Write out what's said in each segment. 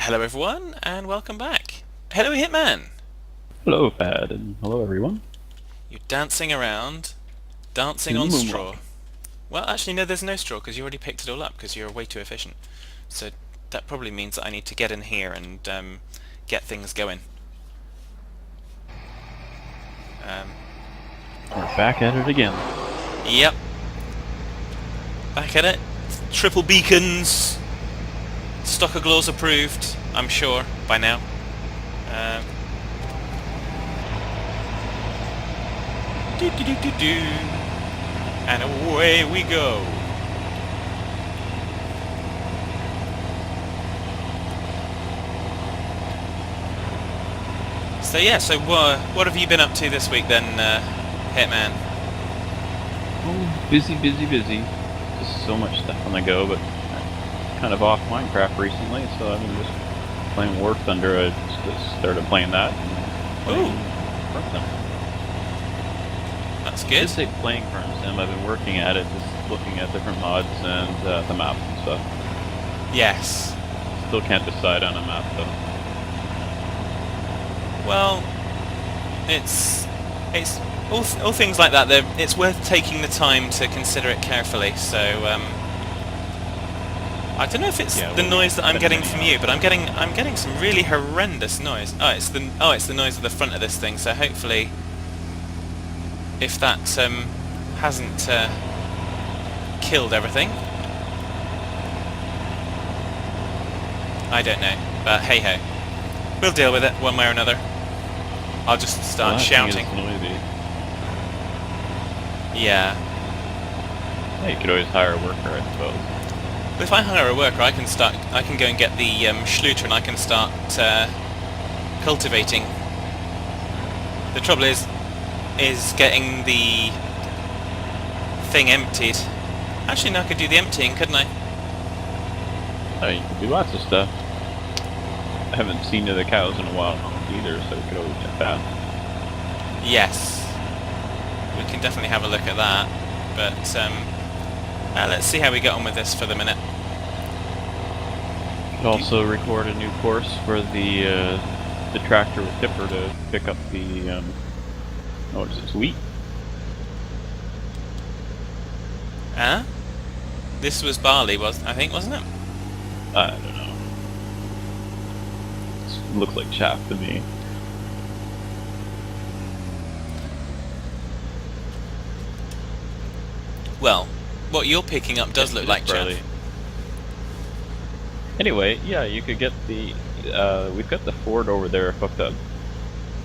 Hello everyone, and welcome back. Hello Hitman! Hello, Pad, and hello, everyone. You're dancing around, dancing In the on straw. moonwalk. Well, actually no, there's no straw, because you already picked it all up, because you're way too efficient. So that probably means that I need to get in here and get things going. Um, We're back at it again. yep, back at it. Triple beacons! Stock of Glows approved, I'm sure, by now. Um, do do do do do. And away we go. So yeah, so what have you been up to this week then, Hitman? Oh, busy, busy, busy. Just so much stuff on the go, but I'm kind of off Minecraft recently, so I've been just playing War Thunder. I just started playing that. And Ooh, playing Front Sim. that's I good. should say playing Front Sim. I've been working at it, just looking at different mods and the map and stuff. Yes. Still can't decide on a map, though. Well, it's all things like that. It's worth taking the time to consider it carefully. So I don't know if it's Yeah, the we'll be noise that I'm spending getting many from you, hours but on it. I'm getting some really horrendous noise. It's the noise of the front of this thing. So hopefully, if that hasn't killed everything, I don't know. But hey ho, we'll deal with it one way or another. I'll just Well, start that thing shouting. is noisy. Yeah. Yeah, you could always hire a worker, I suppose. But if I hire a worker, I can go and get the schluter and I can start cultivating. The trouble is getting the thing emptied. Actually, no, I could do the emptying, couldn't I? You can do lots of stuff. I haven't seen the cows in a while either, so we could always check that. Yes. We can definitely have a look at that. But let's see how we get on with this for the minute. Could also record a new course for the tractor with tipper to pick up the what is it, wheat? Huh? This was barley, I think, wasn't it? I don't know. It looks like chaff to me. Well, what you're picking up does Yes, look it is like barley. chaff. Anyway, yeah, you could get the. We've got the Ford over there hooked up.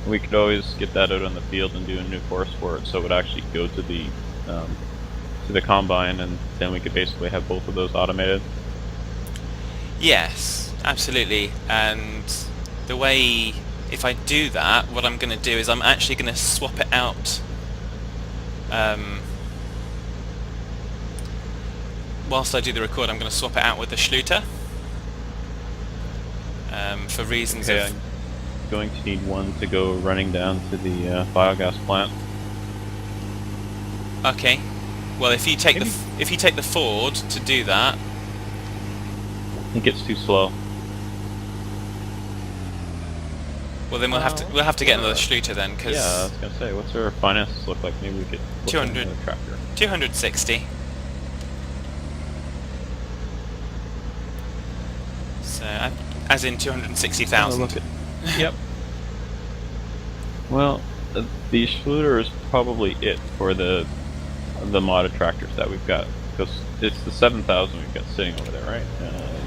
We could always get that out on the field and do a new course for it, so it would actually go to the combine, and then we could basically have both of those automated. Yes, absolutely. And the way, if I do that, what I'm going to do is I'm actually going to swap it out. Whilst I do the record, I'm going to swap it out with the schluter. For reasons Okay, of... I'm going to need one to go running down to the biogas plant. Okay. Well, if you take Maybe. the Ford to do that, I think it's too slow. well then we'll have to get another schluter then, Yeah, I because was gonna say, what's our finances look like? Maybe we could look at 200, another tractor. 260. So, as in Have a 260,000. look at. Yep. Well, the Schluter is probably it for the modded tractors that we've got, because it's the 7,000 we've got sitting over there, right?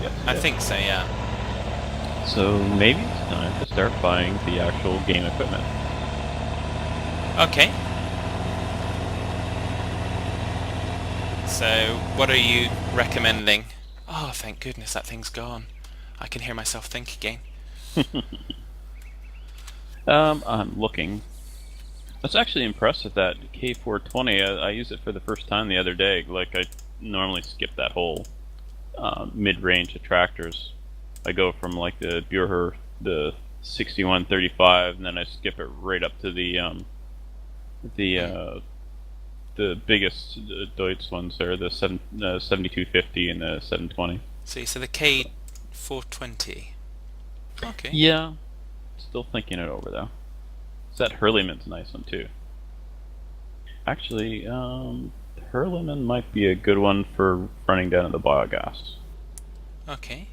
Yes. I Yeah. think so, yeah. So maybe it's time to start buying the actual game equipment. Okay. So, what are you recommending? Oh, thank goodness that thing's gone. I can hear myself think again. I'm looking. I was actually impressed with that K420. I used it for the first time the other day. Like, I normally skip that whole mid-range of tractors. I go from like the Bureau, the 6135, and then I skip it right up to the the biggest Deutz ones there, the 7250 and the 720. See, so the K420. Okay. Yeah, still thinking it over though. That Hurleyman's a nice one too. Actually, Hurleyman might be a good one for running down to the biogas. Okay.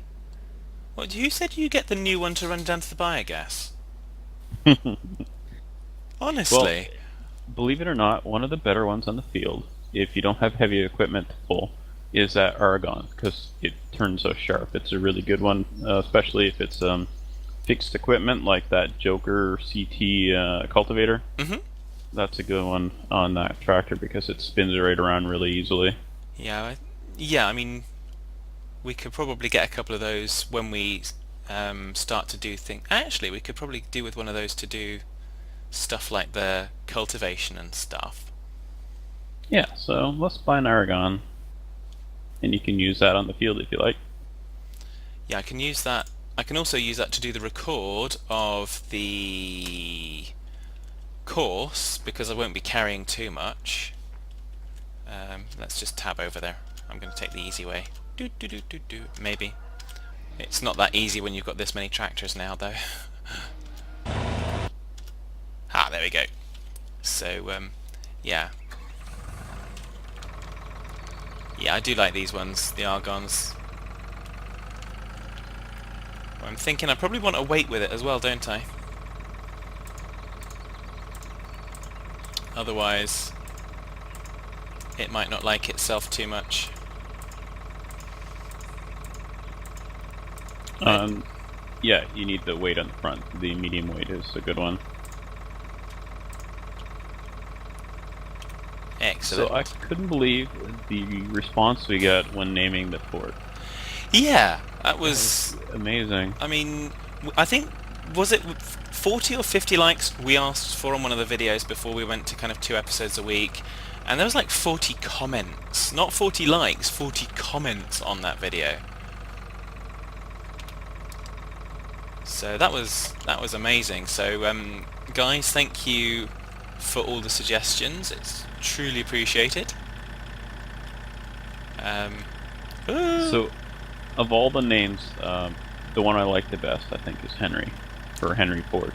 What, you said you get the new one to run down to the biogas? Well, Honestly? believe it or not, one of the better ones on the field, if you don't have heavy equipment to pull, is that Aragon because it turns so sharp. It's a really good one, especially if it's fixed equipment like that Joker CT cultivator. Mm-hmm. That's a good one on that tractor because it spins right around really easily. Yeah, yeah, I mean, we could probably get a couple of those when we start to do things. Actually, we could probably do with one of those to do stuff like the cultivation and stuff. Yeah, so let's buy an Aragon, and you can use that on the field if you like. Yeah, I can use that. I can also use that to do the record of the course because I won't be carrying too much. Let's just tab over there. I'm going to take the easy way. Maybe. It's not that easy when you've got this many tractors now, though. Ah, there we go. So, yeah. Yeah, I do like these ones, the Argons. I'm thinking I probably want to wait with it as well, don't I? Otherwise, it might not like itself too much. Yeah, you need the weight on the front. The medium weight is a good one. Excellent. So I couldn't believe the response we got when naming the fort. Yeah, that That was... was amazing. I mean, I think, was it 40 or 50 likes we asked for on one of the videos before we went to kind of 2 episodes a week? And there was like 40 comments. Not 40 likes, 40 comments on that video. So that was amazing. So guys, thank you for all the suggestions. It's truly appreciated. So, of all the names, the one I like the best, I think, is Henry, for Henry Ford.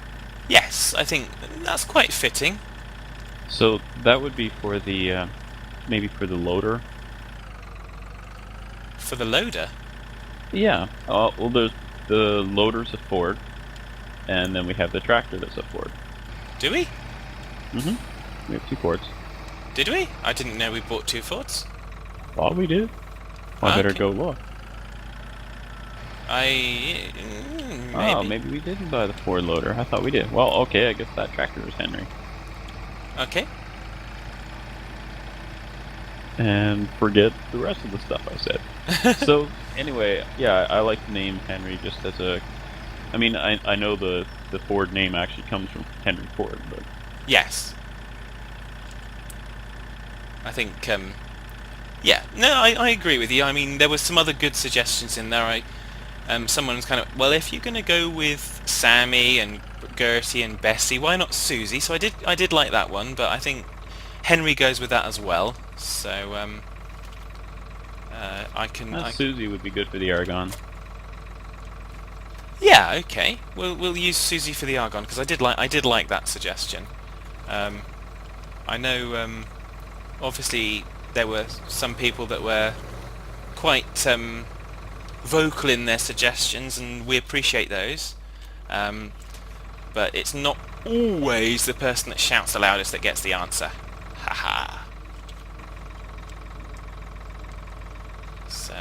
Yes, I think that's quite fitting. So that would be for the, maybe for the loader. For the loader? Yeah. Well, there's the loader's a Ford, and then we have the tractor that's a Ford. Do we? Mm-hmm. We have 2 Fords. Did we? I didn't know we bought 2 Fords. Thought we did. Well, I better Okay. go look. Maybe. Oh, maybe we didn't buy the Ford loader. I thought we did. Well, okay, I guess that tractor is Henry. Okay. And forget the rest of the stuff I said. So, anyway, yeah, I like the name Henry just as a... I mean, I know the Ford name actually comes from Henry Ford, but... Yes. I think, yeah. No, I agree with you. I mean, there were some other good suggestions in there. Someone's kind of, well, if you're going to go with Sammy and Gertie and Bessie, why not Susie? So I did like that one, but I think Henry goes with that as well. So I can. Susie would be good for the Aragon. Yeah, okay. We'll use Susie for the Argon because I did like that suggestion. I know, obviously there were some people that were quite vocal in their suggestions, and we appreciate those. But it's not always the person that shouts the loudest that gets the answer. Haha. So,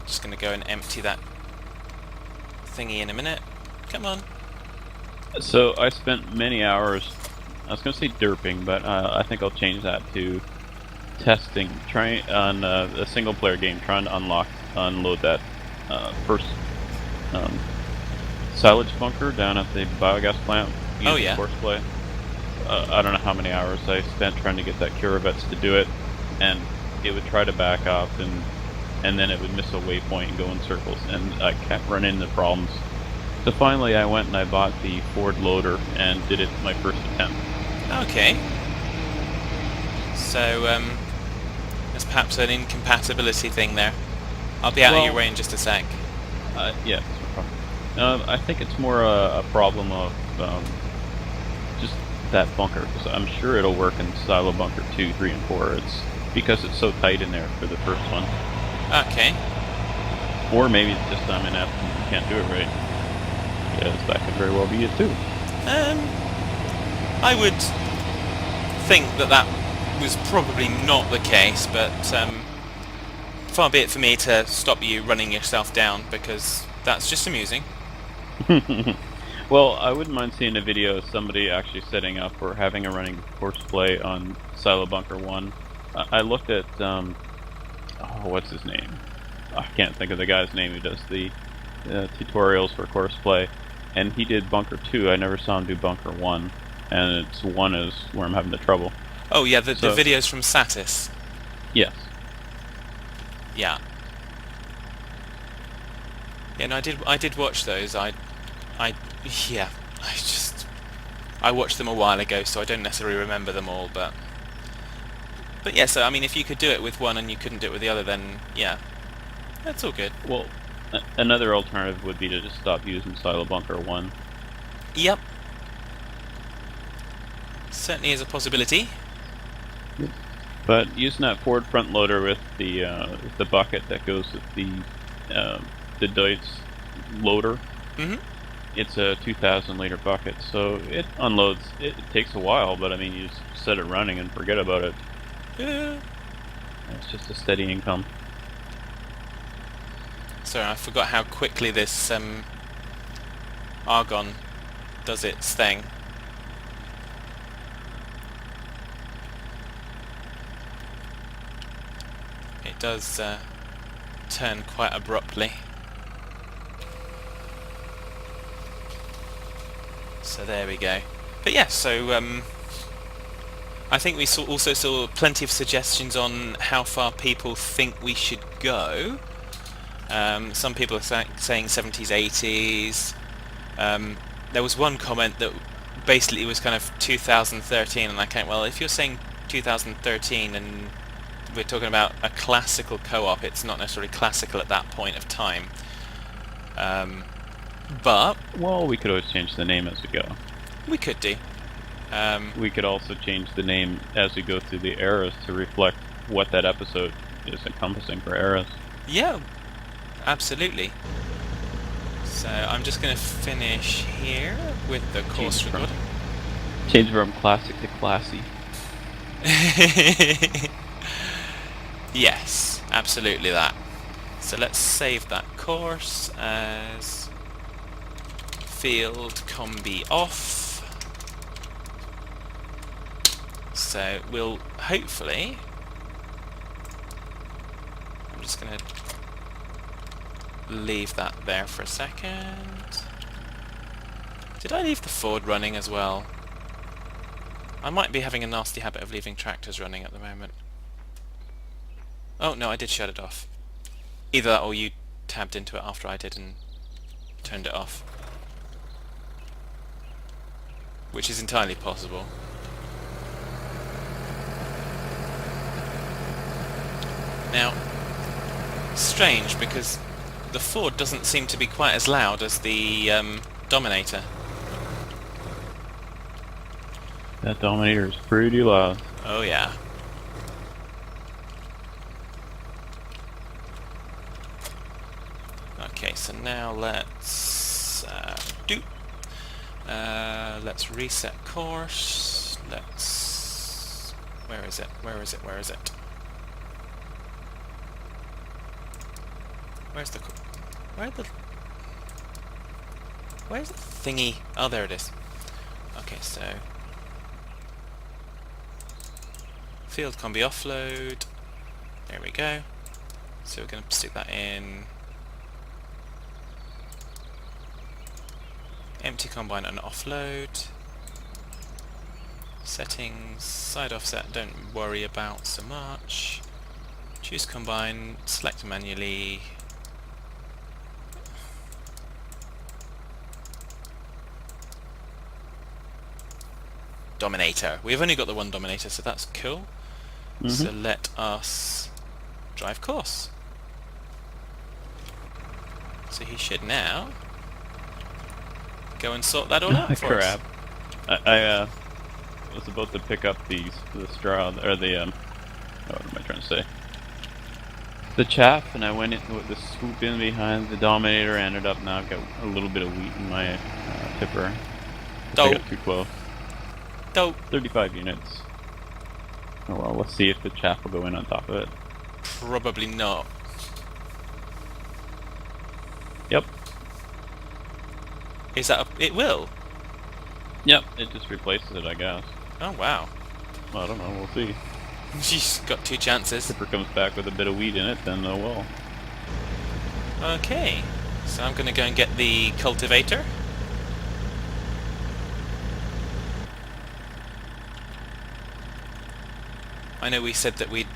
just going to go and empty that thingy in a minute. Come on. So I spent many hours, I was going to say derping, but I think I'll change that to testing, trying on a single player game, trying to unload that first silage bunker down at the biogas plant. Oh, yeah. Courseplay. I don't know how many hours I spent trying to get that Curavets to do it, and it would try to back up, and then it would miss a waypoint and go in circles, and I kept running into problems. So finally I went and I bought the Ford loader and did it my first attempt. Okay. So, there's perhaps an incompatibility thing there. I'll be out of your Well, way in just a sec. yeah, that's no problem. I think it's more a problem of just that bunker, because I'm sure it'll work in silo bunker 2, 3, and 4. It's because it's so tight in there for the first one. Okay. Or maybe it's just I'm inept and you can't do it right. Yes, that could very well be it too. I would think that that was probably not the case, but far be it for me to stop you running yourself down, because that's just amusing. Well, I wouldn't mind seeing a video of somebody actually setting up or having a running course play on Silo Bunker 1. I looked at, oh, what's his name? I can't think of the guy's name who does the tutorials for course play. And he did Bunker 2. I never saw him do Bunker 1. And it's 1 is where I'm having the trouble. Oh yeah, the videos from Satis. Yes. Yeah. Yeah, no, I did watch those. Yeah, I watched them a while ago, so I don't necessarily remember them all, but yeah, so I mean, if you could do it with one and you couldn't do it with the other, then yeah, that's all good. Well, another alternative would be to just stop using Silo Bunker 1. Yep. Certainly is a possibility. But using that forward front loader with the bucket that goes with the Deutz loader, it's a 2,000 liter bucket, so it unloads. It takes a while, but I mean, you just set it running and forget about it. Yeah. It's just a steady income. Sorry, I forgot how quickly this argon does its thing. It does turn quite abruptly. So there we go. But yeah, so I think we also saw plenty of suggestions on how far people think we should go. Some people are saying 70s, 80s. There was one comment that basically was kind of 2013, and I can't. Well, if you're saying 2013 and we're talking about a classical co-op, it's not necessarily classical at that point of time. But well, we could always change the name as we go. We could do. We could also change the name as we go through the eras to reflect what that episode is encompassing for eras. Yeah, absolutely. So I'm just going to finish here with the course recording. Change from classic to classy. Yes, absolutely that. So let's save that course as field combi off. So we'll hopefully, I'm just going to leave that there for a second. Did I leave the Ford running as well? I might be having a nasty habit of leaving tractors running at the moment. Oh no, I did shut it off. Either that or you tabbed into it after I did and turned it off. Which is entirely possible. Now, strange because the Ford doesn't seem to be quite as loud as the Dominator. That Dominator is pretty loud. Oh yeah. Okay, so now let's let's reset course. Let's. Where is it? Where is it? Where is it? Where's the? Where's the thingy? Oh, there it is. Okay, so field combi offload. There we go. So we're going to stick that in. Empty combine and offload. Settings, side offset, don't worry about so much. Choose combine, select manually. Dominator. We've only got the one Dominator, so that's cool. So let us drive course. So he should now go and sort that all out for us. Crap. I was about to pick up the straw, or the, what am I trying to say? The chaff, and I went in with the swoop in behind the Dominator, ended up now I've got a little bit of wheat in my tipper. I got too close. 35 units. Oh well, let's see if the chaff will go in on top of it. Probably not. Yep. Is that it will? Yep, it just replaces it, I guess. Oh wow. I don't know, we'll see. She's got 2 chances. Tipper comes back with a bit of wheat in it, then oh well. Okay, so I'm gonna go and get the cultivator. I know we said that we'd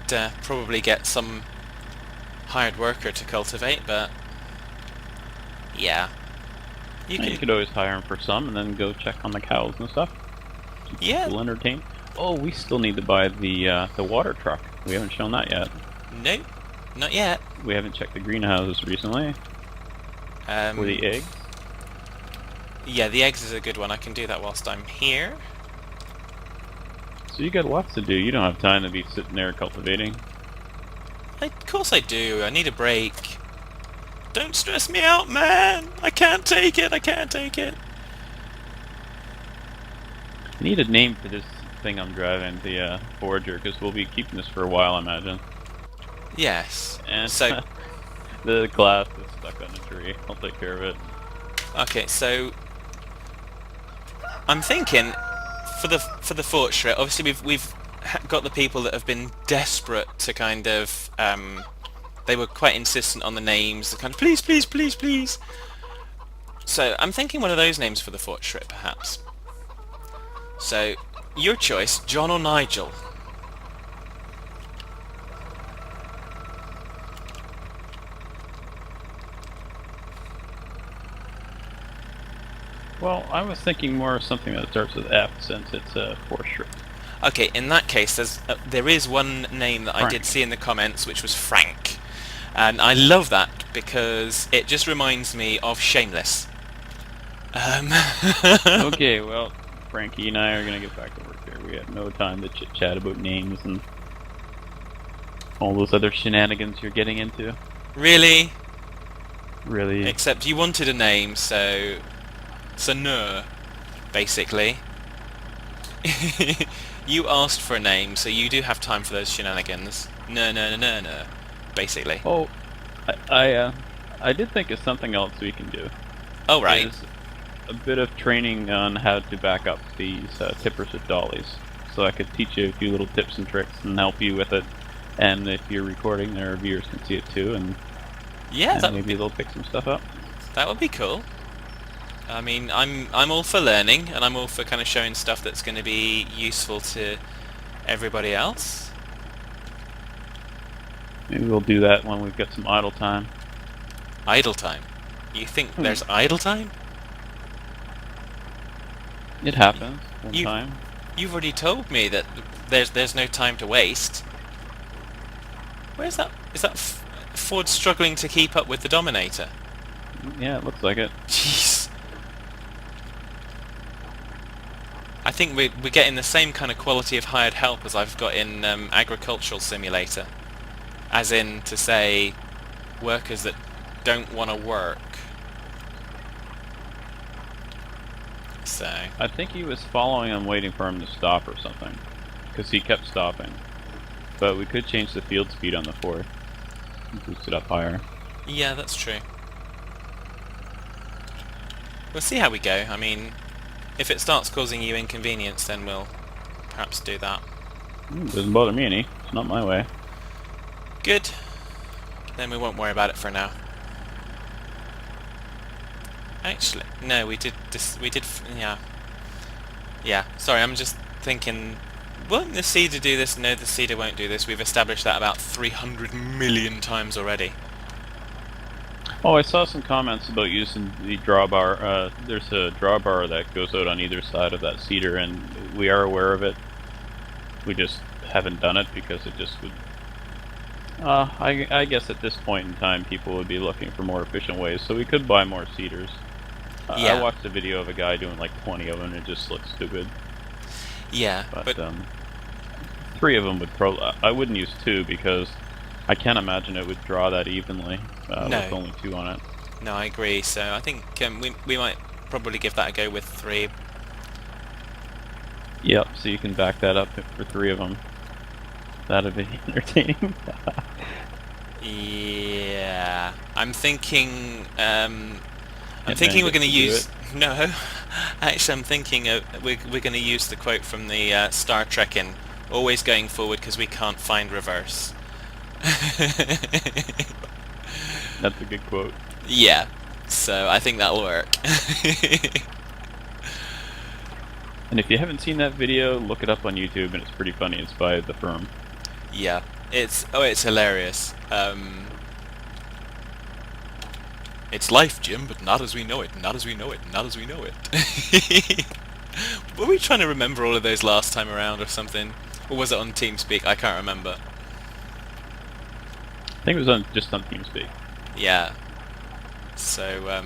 probably get some hired worker to cultivate, but yeah. You could always hire him for some and then go check on the cows and stuff. Yeah. People entertained. Oh, we still need to buy the water truck. We haven't shown that yet. Nope, not yet. We haven't checked the greenhouses recently. Or the eggs. Yeah, the eggs is a good one. I can do that whilst I'm here. So you got lots to do. You don't have time to be sitting there cultivating. Of course I do. I need a break. Don't stress me out, man! I can't take it, I can't take it! I need a name for this thing I'm driving, the Forager, because we'll be keeping this for a while, I imagine. Yes. And so... the glass is stuck on a tree. I'll take care of it. Okay, so... I'm thinking, for the fort shred, obviously we've got the people that have been desperate to kind of... they were quite insistent on the names, kind of please, please, please, please. So I'm thinking one of those names for the fort strip, perhaps. So your choice, John or Nigel. Well, I was thinking more of something that starts with F, since it's a fort strip. Okay, in that case, there is one name that Frank. I did see in the comments, which was Frank. And I love that because it just reminds me of Shameless. Okay, well, Frankie and I are going to get back to work here. We have no time to chit-chat about names and all those other shenanigans you're getting into. Really? Really? Except you wanted a name, so... no, basically. You asked for a name, so you do have time for those shenanigans. No, basically. Oh, I did think of something else we can do. Oh, right. Is a bit of training on how to back up these tippers with dollies. So I could teach you a few little tips and tricks and help you with it. And if you're recording, our viewers can see it too, and yeah, maybe they'll pick some stuff up. That would be cool. I mean, I'm all for learning, and I'm all for kind of showing stuff that's going to be useful to everybody else. Maybe we'll do that when we've got some idle time. Idle time? You think there's idle time? It happens one time. You've already told me that there's no time to waste. Where's that? Is that Ford struggling to keep up with the Dominator? Yeah, it looks like it. Jeez. I think we're getting the same kind of quality of hired help as I've got in Agricultural Simulator. As in, to say, workers that don't want to work. So... I think he was following him, waiting for him to stop or something. Because he kept stopping. But we could change the field speed on the Ford. Boost it up higher. Yeah, that's true. We'll see how we go. I mean, if it starts causing you inconvenience, then we'll perhaps do that. Doesn't bother me any. It's not my way. Good. Then we won't worry about it for now. Actually, no, we did this. Yeah. Yeah. Sorry, I'm just thinking. Won't the Cedar do this? No, the Cedar won't do this. We've established that about 300 million times already. Oh, I saw some comments about using the drawbar. There's a drawbar that goes out on either side of that cedar, and we are aware of it. We just haven't done it because it just would I guess at this point in time, people would be looking for more efficient ways, so we could buy more seeders. I Yeah, watched a video of a guy doing like 20 of them, and it just looks stupid. yeah, But but 3 of them would I wouldn't use 2 because I can't imagine it would draw that evenly with no, only 2 on it. no, I agree. So I think we might probably give that a go with 3. Yep, so you can back that up for 3 of them. That'd be entertaining. Yeah, I'm thinking. I'm thinking Hitman we're going gets to to do use. it. No, actually, I'm thinking we're going to use the quote from the Star Trek in "Always going forward because we can't find reverse." That's a good quote. Yeah, so I think that'll work. And if you haven't seen that video, look it up on YouTube, and it's pretty funny. It's by The Firm. Yeah, it's hilarious. It's life, Jim, but not as we know it, not as we know it, not as we know it. Were we trying to remember all of those last time around or something? Or was it on TeamSpeak? I can't remember. I think it was just on TeamSpeak. Yeah. So,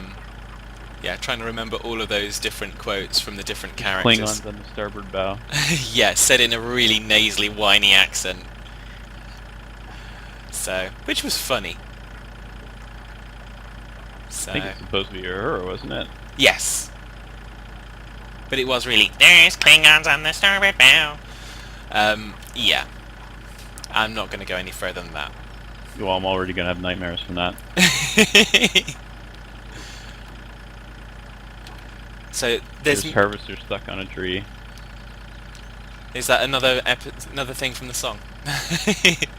yeah, trying to remember all of those different quotes from the different characters. Klingons on the starboard bow. Yeah, said in a really nasally, whiny accent. So, which was funny. So, I think it's supposed to be her, wasn't it? yes. But it was really, there's Klingons on the starboard bow. Yeah. I'm not going to go any further than that. Well, I'm already gonna have nightmares from that. So There's harvester stuck on a tree. is that another thing from the song?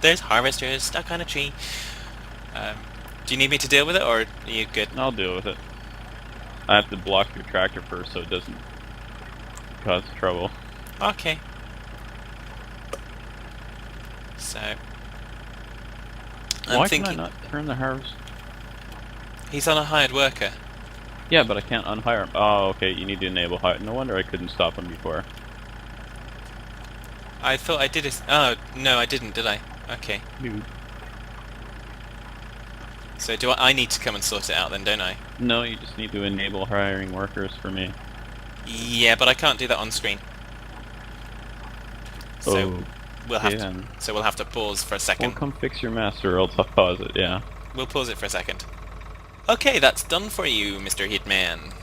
There's harvesters stuck on a tree. Do you need me to deal with it, or are you good? I'll deal with it. I have to block your tractor first so it doesn't cause trouble. Okay. So I'm Why thinking can I not turn the harvest? he's on a hired worker. Yeah, but I can't unhire him. Oh, okay, you need to enable hire. No wonder I couldn't stop him before. I thought I did it. Oh no, I didn't, did I? Okay. Dude. So do I need to come and sort it out then, don't I? No, you just need to enable hiring workers for me. Yeah, but I can't do that on screen. So we'll have then. to pause for a Well, second. come fix your mess or else I'll pause it, yeah. We'll pause it for a second. Okay, that's done for you, Mr. Hitman.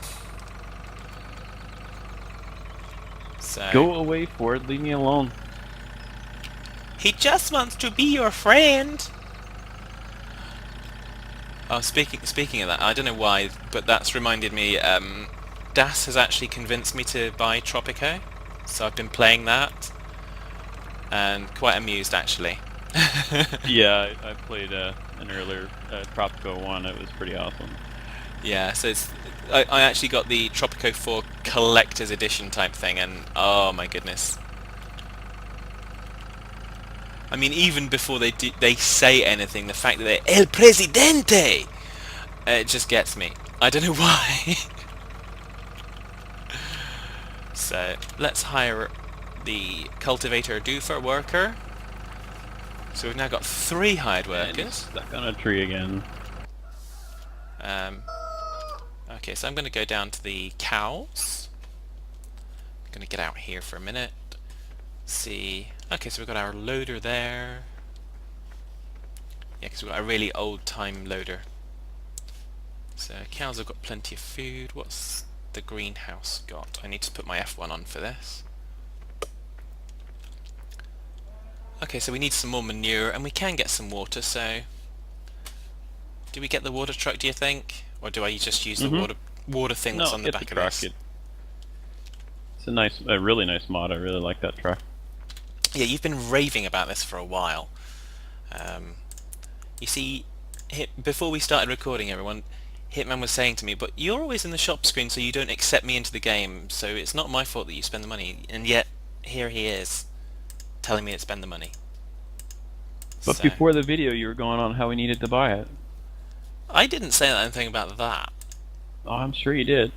So Go away, Ford, leave me alone. he just wants to be your friend. Oh, speaking of that, I don't know why, but that's reminded me. Das has actually convinced me to buy Tropico, so I've been playing that, and quite amused actually. Yeah, I played an earlier Tropico 1, it was pretty awesome. Yeah, so I actually got the Tropico 4 Collector's Edition type thing, and oh my goodness. I mean, even before they say anything, the fact that they're El Presidente, it just gets me. I don't know why. So let's hire the cultivator doofer worker. So we've now got 3 hired And he's workers. stuck on a tree again. Okay, so I'm going to go down to the cows. I'm going to get out here for a minute. See. Okay, so we've got our loader there. Yeah, because we've got a really old-time loader. So cows have got plenty of food. What's the greenhouse got? I need to put my F1 on for this. Okay, so we need some more manure, and we can get some water, so... Do we get the water truck, do you think? Or do I just use the water thing that's on the back of this? It's a really nice mod. I really like that truck. Yeah, you've been raving about this for a while. You see, before we started recording, everyone, Hitman was saying to me, but you're always in the shop screen, so you don't accept me into the game, so it's not my fault that you spend the money. And yet, here he is, telling me to spend the money. But before the video, you were going on how we needed to buy it. I didn't say anything about that. Oh, I'm sure you did.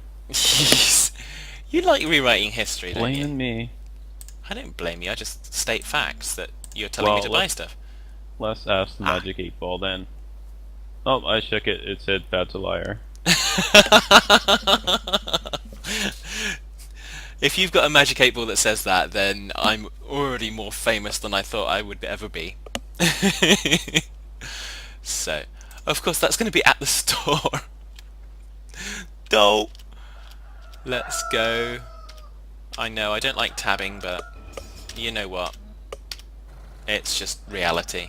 You like rewriting history, don't you? Blaming me. I don't blame you, I just state facts that you're telling me to buy stuff. Let's ask the Ah. magic 8 ball then. Oh, I shook it. It said that's a liar. If you've got a magic 8 ball that says that, then I'm already more famous than I thought I would ever be. So, of course, that's going to be at the store. Dope. Let's go. I know, I don't like tabbing, but you know what? It's just reality.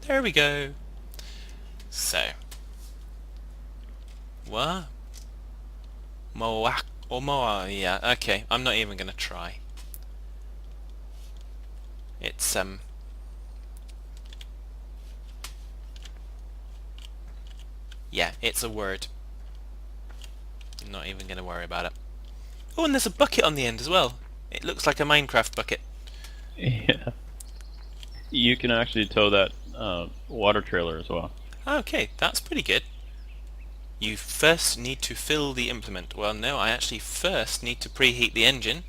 There we go. So, what? Moak or Moa? Yeah, okay. I'm not even gonna try. It's yeah, it's a word. I'm not even gonna worry about it. Oh, and there's a bucket on the end as well. It looks like a Minecraft bucket. Yeah. You can actually tow that water trailer as well. Okay, that's pretty good. You first need to fill the implement. Well, no, I actually first need to preheat the engine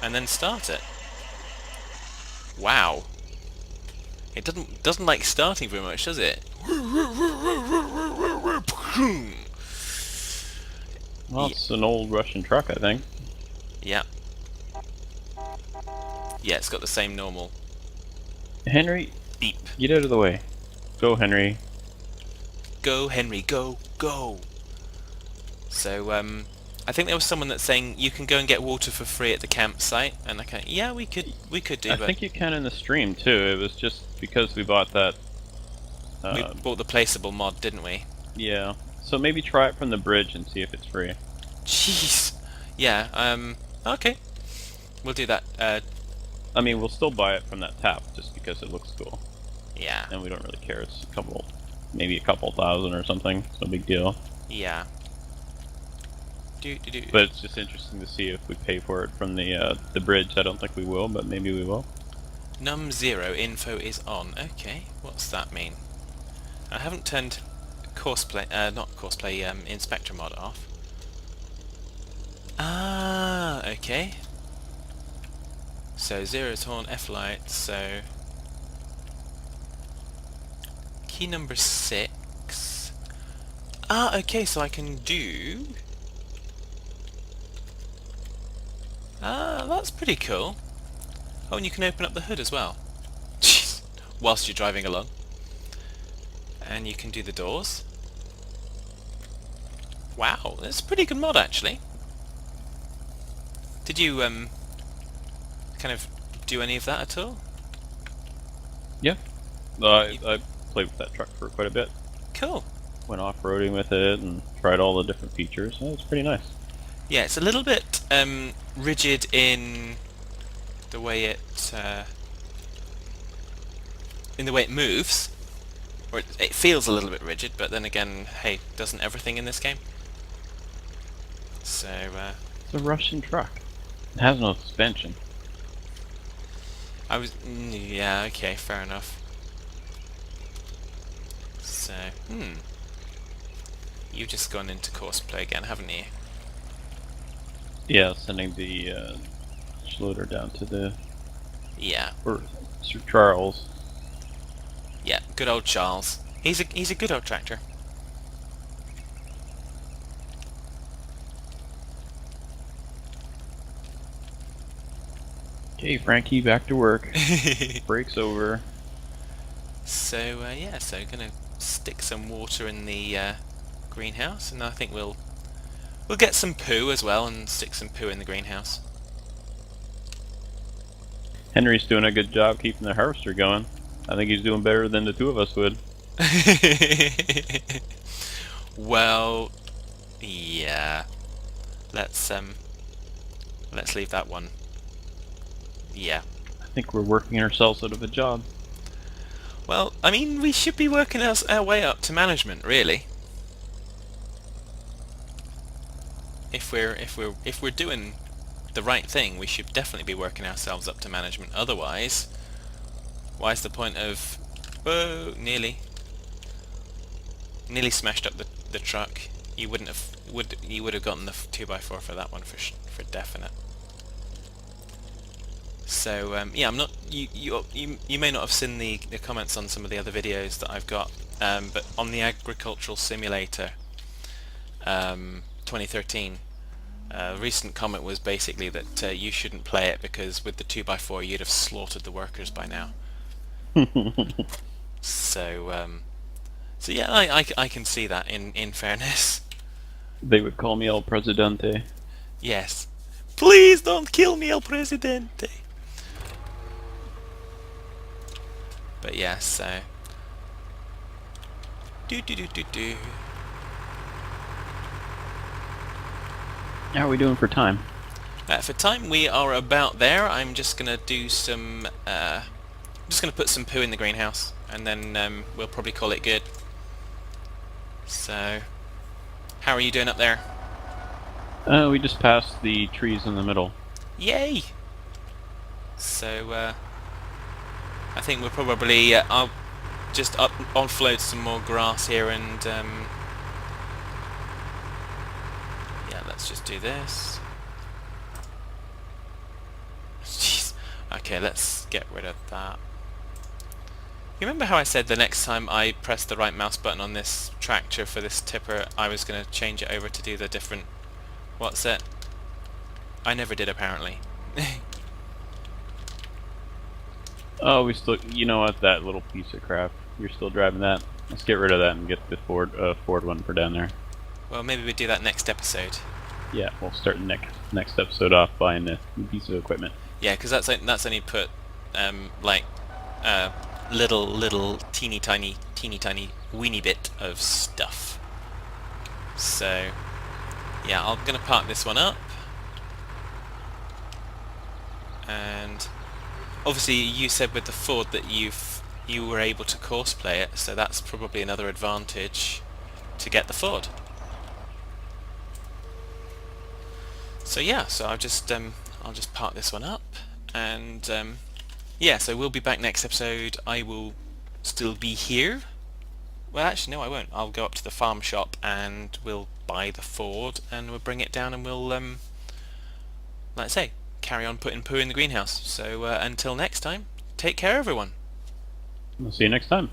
and then start it. Wow. It doesn't like starting very much, does it? Well, Yeah. it's an old Russian truck, I think. Yeah. Yeah, it's got the same normal Henry, beep. get out of the way. Go, Henry. Go, Henry, go, go. So, I think there was someone that's saying you can go and get water for free at the campsite, and okay, yeah, we could do, I but think you can in the stream too. It was just because we bought that. we bought the placeable mod, didn't we? Yeah. So maybe try it from the bridge and see if it's free. Jeez. Yeah. Okay. We'll do that. I mean, we'll still buy it from that tap just because it looks cool, Yeah. and we don't really care. It's maybe a couple thousand or something. It's no big deal. Yeah. Do. But it's just interesting to see if we pay for it from the bridge. I don't think we will, but maybe we will. Num0 info is on. Okay. What's that mean? I haven't turned courseplay, not courseplay, inspector mod off. Ah. Okay. So 0 is on F light. So key number 6. Ah. Okay. So I can do. Ah, that's pretty cool. Oh, and you can open up the hood as well. Jeez. Whilst you're driving along. And you can do the doors. Wow, that's a pretty good mod actually. Did you kind of do any of that at all? Yeah. I played with that truck for quite a bit. Cool. Went off-roading with it and tried all the different features. It's pretty nice. Yeah, it's a little bit rigid in the way it moves, or it feels a little bit rigid. But then again, hey, doesn't everything in this game? So It's a Russian truck. It has no suspension. yeah, okay, fair enough. So you've just gone into courseplay again, haven't you? Yeah, sending the Schloter down to the Yeah. or Sir Charles. Yeah, good old Charles. He's a good old tractor. Okay, Frankie, back to work. Break's over. So yeah, so gonna stick some water in the greenhouse, and I think we'll get some poo as well, and stick some poo in the greenhouse. Henry's doing a good job keeping the harvester going. I think he's doing better than the two of us would. Well, yeah. Let's leave that one. Yeah. I think we're working ourselves out of a job. Well, I mean, we should be working our way up to management, really. If we're doing the right thing, we should definitely be working ourselves up to management. Otherwise, why's the point of... Whoa, nearly smashed up the truck. You would have gotten the 2x4 for that one for definite. So yeah, I'm not. You may not have seen the comments on some of the other videos that I've got, but on the Agricultural Simulator 2013, a recent comment was basically that you shouldn't play it because with the 2x4 you'd have slaughtered the workers by now. So so yeah, I can see that in fairness. They would call me El Presidente. Yes. Please don't kill me, El Presidente. But yeah, so do do do do do. How are we doing for time? For time, we are about there. I'm just gonna do some. Just gonna put some poo in the greenhouse, and then we'll probably call it good. So, how are you doing up there? We just passed the trees in the middle. Yay! So, I think we'll probably. I'll just offload some more grass here, and yeah, let's just do this. Jeez. Okay, let's get rid of that. You remember how I said the next time I pressed the right mouse button on this tractor for this tipper, I was going to change it over to do the different... What's it? I never did, apparently. Oh, we still, you know what, that little piece of crap. You're still driving that. Let's get rid of that and get the Ford one for down there. Well, maybe we do that next episode. Yeah, we'll start next episode off buying a new piece of equipment. Yeah, because that's only put like little teeny tiny weeny bit of stuff. So yeah, I'm gonna park this one up, and obviously you said with the Ford that you were able to courseplay it, so that's probably another advantage to get the Ford. So yeah, so I'll just park this one up, and yeah, so we'll be back next episode. I will still be here. Well, actually, no, I won't. I'll go up to the farm shop and we'll buy the Ford and we'll bring it down and we'll, like I say, carry on putting poo in the greenhouse. So until next time, take care, everyone. We'll see you next time.